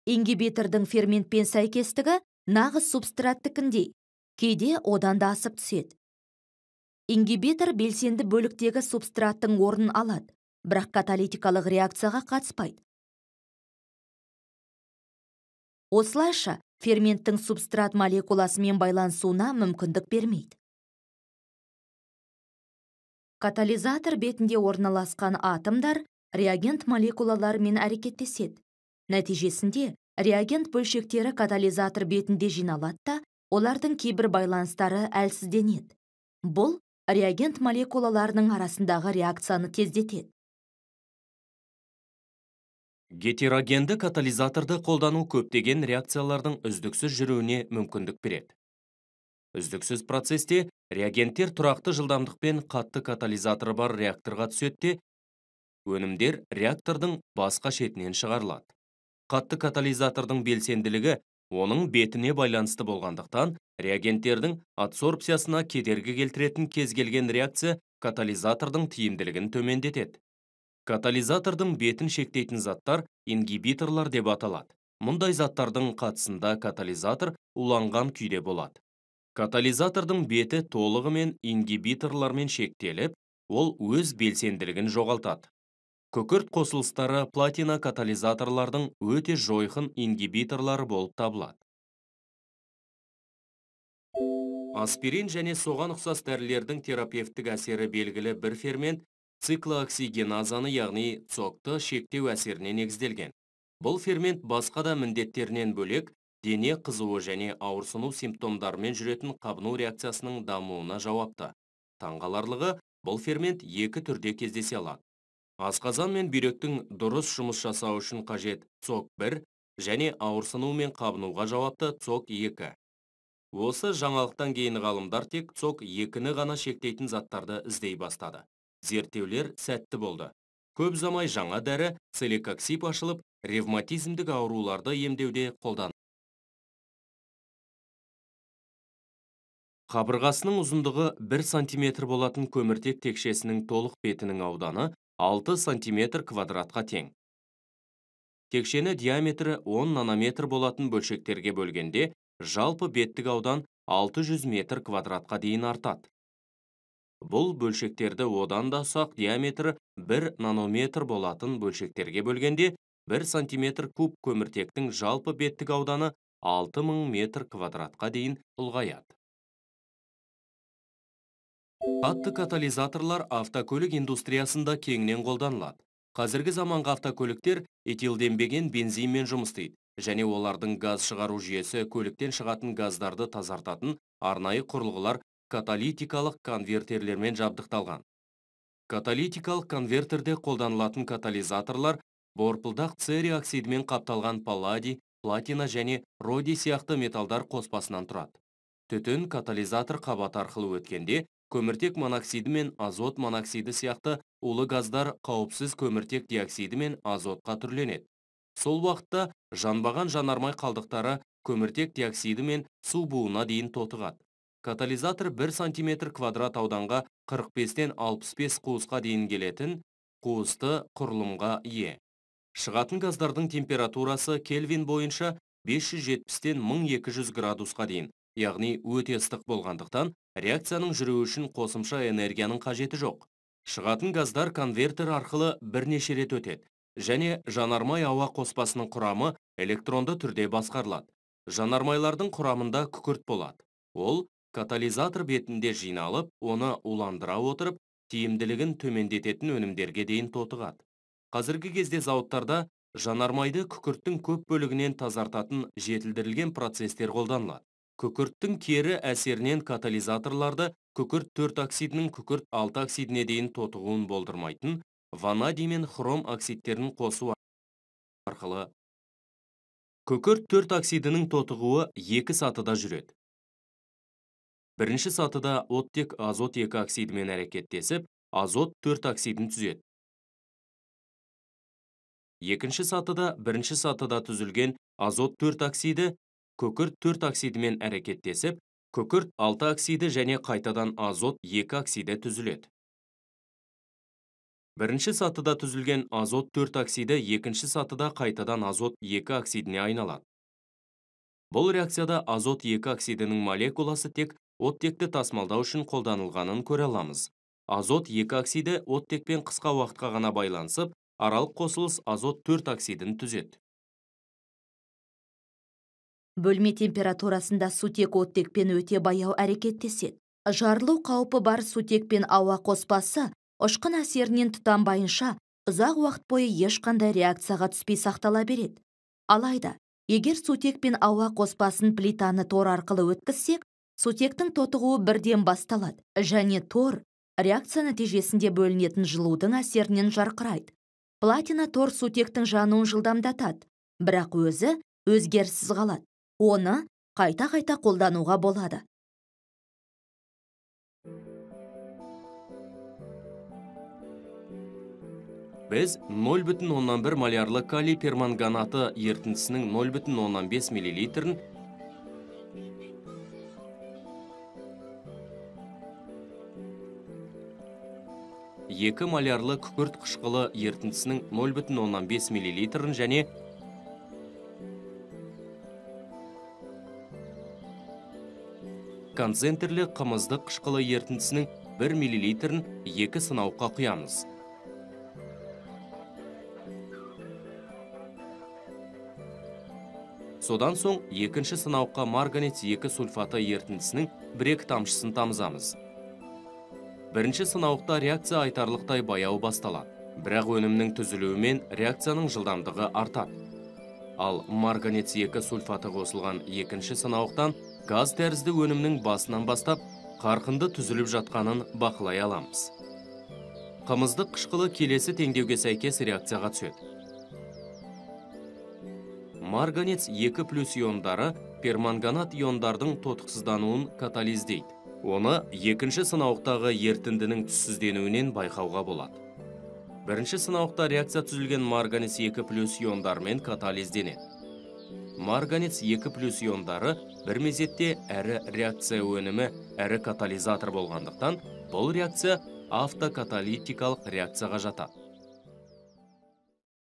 Ингибитордың ферментпен сәйкестігі нағыз субстраттікіндей, кейде одан да асып түседі. Ингибитор белсенді бөліктегі субстраттың орнын алады, бірақ каталитикалық реакцияға қатыспайды. Осылайша, ферменттің субстрат молекуласымен байланысуына мүмкіндік бермейді. Катализатор бетінде орналасқан атомдар реагент молекулаларымен әрекеттеседі. Нәтижесінде, реагент бөлшектері катализатор бетінде жиналады да, олардың кейбір байланыстары әлсізденеді. Бұл реагент молекулаларының арасындағы реакцияны тездетеді. Гетерогенді катализаторды қолдану көптеген реакциялардың үздіксіз жүруіне мүмкіндік береді. Үздіксіз процесте реагенттер тұрақты жылдамдықпен қатты катализаторы бар реакторға түседі, өнімдер реактордың басқа шетінен шығарылады. Қатты катализатордың белсенділігі оның бетіне байланысты болғандықтан, реагенттердің адсорбциясына кедергі келтіретін кез келген реакция катализатордың тиімділігін төмендетеді. Катализатордың бетін шектейтін заттар ингибиторлар деп аталады. Мұндай заттардың қатысында катализатор уланған күйде болады. Катализатордың беті толығымен ингибиторлармен шектеліп, ол өз белсенділігін жоғалтады. Күкірт қосылыстары платина катализаторлардың өте жойқын ингибиторлары болып табылады. Аспирин және соған ұқсас дәрілердің терапевтік әсері белгілі бір фермент циклооксигеназаны, яғни цокты шектеу әсеріне негізделген. Бұл фермент басқа да міндеттерінен бөлек, дене қызуы және ауырсыну симптомдарымен жүретін қабыну реакциясының дамуына жауапты. Таңғаларлығы, бұл фермент екі түрде кездесе алады. Асқазан мен бүйректің дұрыс жұмыс жасау үшін қажет ЦОК1 және ауырсыну мен қабынуға жауапты ЦОК2. Осы жаңалықтан кейін ғалымдар тек ЦОК2-ні ғана шектейтін заттарды іздей бастады. Зерттеулер сәтті болды. Көп ұзамай жаңа дәрі целикоксиб ашылып, ревматизмдік ауруларды емдеуде қолданылды. Қабырғасының ұзындығы 1 см болатын көміртек текшесінің толық бетінің ауданы 6 см квадратқа тең. Текшені диаметрі 10 нанометр болатын бөлшектерге бөлгенде, жалпы беттік аудан 600 метр квадратқа дейін артады. Бұл бөлшектерді одан да ұсақ диаметрі 1 нанометр болатын бөлшектерге бөлгенде, 1 см куб көміртектің жалпы беттік ауданы 6000 метр квадратқа дейін ұлғаяды. Қатты катализаторлар автокөлік индустриясында кеңінен қолданылады. Қазіргі заманғы автокөліктер этилденбеген бензинмен жұмыс істейді, және олардың газ шығару жүйесі көліктен шығатын газдарды тазартатын арнайы құрылғылар каталитикалық конвертерлермен жабдықталған. Каталитикалық конвертерде қолданылатын катализаторлар борпылдақ церий оксидімен қапталған палладий, платина және родий сияқты металдар қоспасынан тұрады. Түтін катализатор қабаты арқылы өткенде, көміртек моноксиді мен азот моноксиді сияқты улы газдар қауіпсіз көміртек диоксиді мен азотқа түрленеді. Сол уақытта жанбаған жанармай қалдықтары көміртек диоксиді мен су буына дейін тотығады. Катализатор 1 см квадрат ауданға 45-тен 65 қуысқа дейін келетін қуысты құрылымға ие. Шығатын газдардың температурасы Кельвин бойынша 570-тен 1200 градусқа дейін, яғни өте ыстық болғандықтан, реакцияның жүруі үшін қосымша энергияның қажеті жоқ. Шығатын газдар конвертер арқылы бірнеше рет өтеді, және жанармай ауа қоспасының құрамы электронды түрде басқарылады. Жанармайлардың құрамында күкірт болады. Ол катализатор бетінде жиналып, оны уландыра отырып, тиімділігін төмендететін өнімдерге дейін тотығады. Қазіргі кезде зауыттарда жанармайды күкірттің көп бөлігінен тазартатын жетілдірілген процестер қолданылады. Күкірттің кері әсерінен катализаторларды күкірт 4 оксидінің күкірт 6 оксидіне дейін тотығуын болдырмайтын ванадий мен хром оксидтерін қосу арқылы. Күкірт 4 оксидінің тотығуы 2 сатыда жүреді. Бірінші сатыда оттек азот 2 оксидімен әрекеттесіп, азот 4 оксидін түзеді. Екінші сатыда бірінші сатыда түзілген азот 4 оксиді күкірт 4 оксидімен әрекеттесіп, күкірт 6 оксиді және қайтадан азот 2 оксиді түзіледі. Бірінші сатыда түзілген азот 4 оксиді екінші сатыда қайтадан азот 2 оксидіне айналады. Бұл реакцияда азот 2 оксидінің молекуласы тек оттекті тасымалдау үшін қолданылғанын көре аламыз. Азот 2 оксиді оттекпен қысқа уақытқа ғана байланысып, аралық қосылыс азот 4 оксидін түзеді. Бөлме температурасында сутек оттекпен өте баяу әрекеттеседі. Жарылу қаупі бар сутек пен ауа қоспасы ұшқын әсерінен тұтанбайынша ұзақ уақыт бойы ешқандай реакцияға түспей сақтала береді. Алайда, егер сутек пен ауа қоспасын плитаны тор арқылы өткізсек, сутектің тотығуы бірден басталады және тор реакция нәтижесінде бөлінетін жылудың әсерінен жарқырайды. Платина тор сутектің жануын жылдамдатады, бірақ өзі өзгеріссіз қалады. Оны қайта-қайта қолдануға болады. Біз 0,1 малярлы калий перманганаты ертіндісінің 0,5 мл 2 малярлы күкірт қышқылы ертіндісінің 0,5 мл және концентрлі қымызды қышқылы ертіндісінің 1 мл 2 сынауққа құямыз. Содан соң екінші сынауққа марганец 2 сульфаты ертіндісінің 1-2 тамшысын тамызамыз. Бірінші сынауқта реакция айтарлықтай баяу басталады, бірақ өнімнің түзілуімен реакцияның жылдамдығы артады. Ал марганец 2 сульфаты қосылған екінші сынауқтан газ тәрізді өнімнің басынан бастап қарқынды түзіліп жатқанын бақылай аламыз. Қымыздық қышқылы келесі теңдеуге сәйкес реакцияға түседі. Марганец 2+ иондары перманганат иондардың тотықсыздануын катализдейді. Оны екінші сынауқтағы ертіндінің түссізденуінен байқауға болады. Бірінші сынауқта реакция түзілген марганец 2+ иондармен катализденеді. Марганец 2+ иондары бір мезетте әрі реакция өнімі, әрі катализатор болғандықтан, бұл реакция автокаталитикалық реакцияға жатады.